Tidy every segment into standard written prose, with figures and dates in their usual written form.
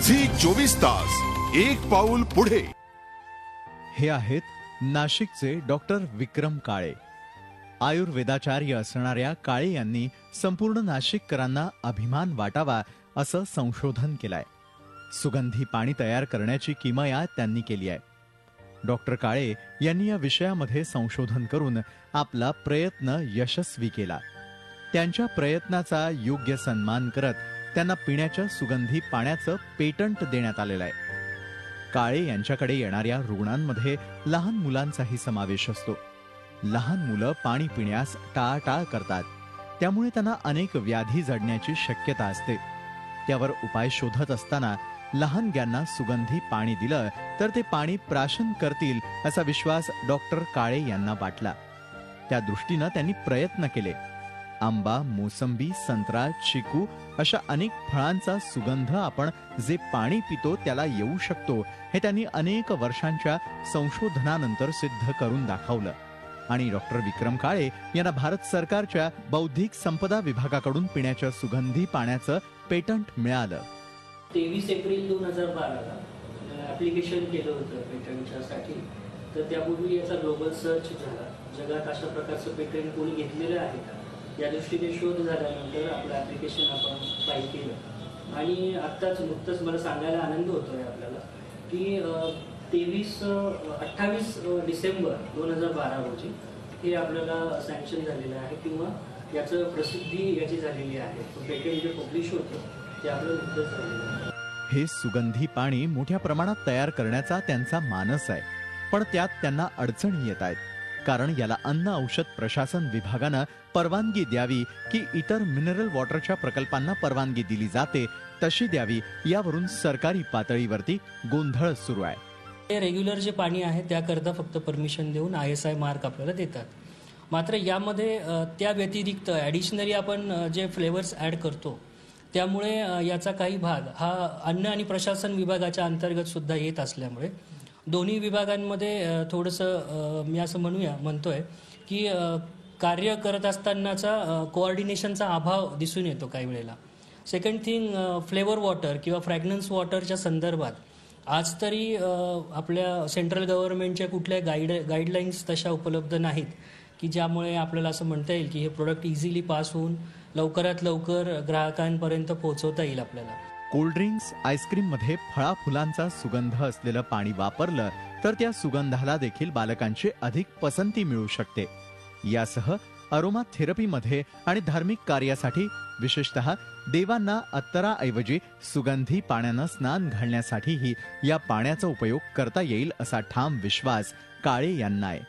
Zee 24 तास एक पाऊल पुढे। हे आहेत नाशिकचे डॉक्टर विक्रम काळे। आयुर्वेदाचार्य असणाऱ्या काळे यांनी संपूर्ण नाशिककरांना अभिमान वाटावा असं संशोधन केलंय। सुगंधी पाणी तयार करण्याची किमया त्यांनी केली आहे। डॉक्टर काळे यांनी या विषयामध्ये संशोधन करून आपला प्रयत्न यशस्वी केला। त्यांच्या प्रयत्नाचा योग्य सन्मान करत त्यांना पिण्याच्या सुगंधी पाण्याचं पेटंट देण्यात आलेलं आहे। काळे यांच्याकडे येणाऱ्या रुग्णांमध्ये लहान मुलांचाही समावेश असतो। लहान मुलं पाणी पिण्यास टाळाटाळ करतात, त्यामुळे त्यांना अनेक व्याधी जडण्याची शक्यता असते। त्यावर उपाय शोधत असताना लहानग्यांना सुगंधी पाणी दिलं तर ते पाणी प्राशन करतील असा विश्वास डॉक्टर काळे यांना वाटला। त्या दृष्टीनं त्यांनी प्रयत्न केले। आंबा, मोसंबी, संत्रा, चिकू अशा अनेक फळांचा सुगंध आपण जे पाणी पितो त्याला येऊ शकतो, हे त्यांनी अनेक वर्षांच्या संशोधनानंतर सिद्ध करून दाखवलं। आणि डॉक्टर विक्रम काळे यांना भारत सरकारच्या बौद्धिक संपदा विभागाकडून पिण्याच्या सुगंधी पाण्याचं पेटंट मिळालं। 23 एप्रिल 2012ला ॲप्लिकेशन केलं होतं पेटंटच्यासाठी। तर त्यापूर्वी याचा ग्लोबल सर्च झाला, जगात अशा प्रकारचं पेटंट कोणी घेतलेलं आहे का या दृष्टीने शोध झाल्यानंतर आपलं ॲप्लिकेशन आपण फाईल केलं। आणि आत्ताच नुकतंच मला सांगायला आनंद होतोय आपल्याला की 28 डिसेंबर 2012 रोजी हे आपल्याला सँक्शन झालेलं आहे किंवा याचं प्रसिद्धी याची झालेली आहे। पेटंट जे पब्लिश होतं ते आपलं नुकतंच झालेलं आहे। हे सुगंधी पाणी मोठ्या प्रमाणात तयार करण्याचा त्यांचा मानस आहे, पण त्यात त्यांना अडचणी येत आहेत। कारण याला अन्न औषध प्रशासन विभागानं परवानगी द्यावी की इतर मिनरल वॉटरच्या प्रकल्पांना परवानगी दिली जाते तशी द्यावी, यावरून सरकारी पातळीवरती गोंधळ सुरू आहे। रेग्युलर जे पाणी आहे त्याकरता फक्त परमिशन देऊन ISI मार्क आपल्याला देतात। मात्र यामध्ये त्या व्यतिरिक्त ॲडिशनली आपण जे फ्लेवर्स ॲड करतो त्यामुळे याचा काही भाग हा अन्न आणि प्रशासन विभागाच्या अंतर्गत सुद्धा येत असल्यामुळे दोन्ही विभागांमध्ये थोडंसं मी असं म्हणतोय की कार्य करत असतानाचा कोऑर्डिनेशनचा अभाव दिसून येतो काही वेळेला। सेकंड थिंग, फ्लेवर वॉटर किंवा फ्रॅग्रन्स वॉटरच्या संदर्भात आज तरी आपल्या सेंट्रल गव्हर्नमेंटच्या कुठल्या गाईडलाईन्स तशा उपलब्ध नाहीत की ज्यामुळे आपल्याला असं म्हणता येईल की हे प्रोडक्ट इझिली पास होऊन लवकरात लवकर ग्राहकांपर्यंत पोहोचवता येईल आपल्याला। कोल्ड्रिंक्स, आईस्क्रीममध्ये फळा फुलांचा सुगंध असलेलं पाणी वापरलं तर त्या सुगंधाला देखील बालकांची अधिक पसंती मिळू शकते। यासह अरोमा थेरपीमध्ये आणि धार्मिक कार्यासाठी विशेषतः देवांना अत्तराऐवजी सुगंधी पाण्यानं स्नान घालण्यासाठीही या पाण्याचा उपयोग करता येईल असा ठाम विश्वास काळे यांना आहे।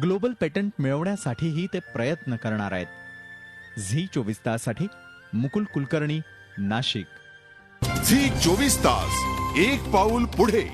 ग्लोबल पेटंट मिळवण्यासाठीही ते प्रयत्न करणार आहेत। झी 24 ताससाठी मुकुल कुलकर्णी, नाशिक। झी 24 तास एक पाऊल पुढे।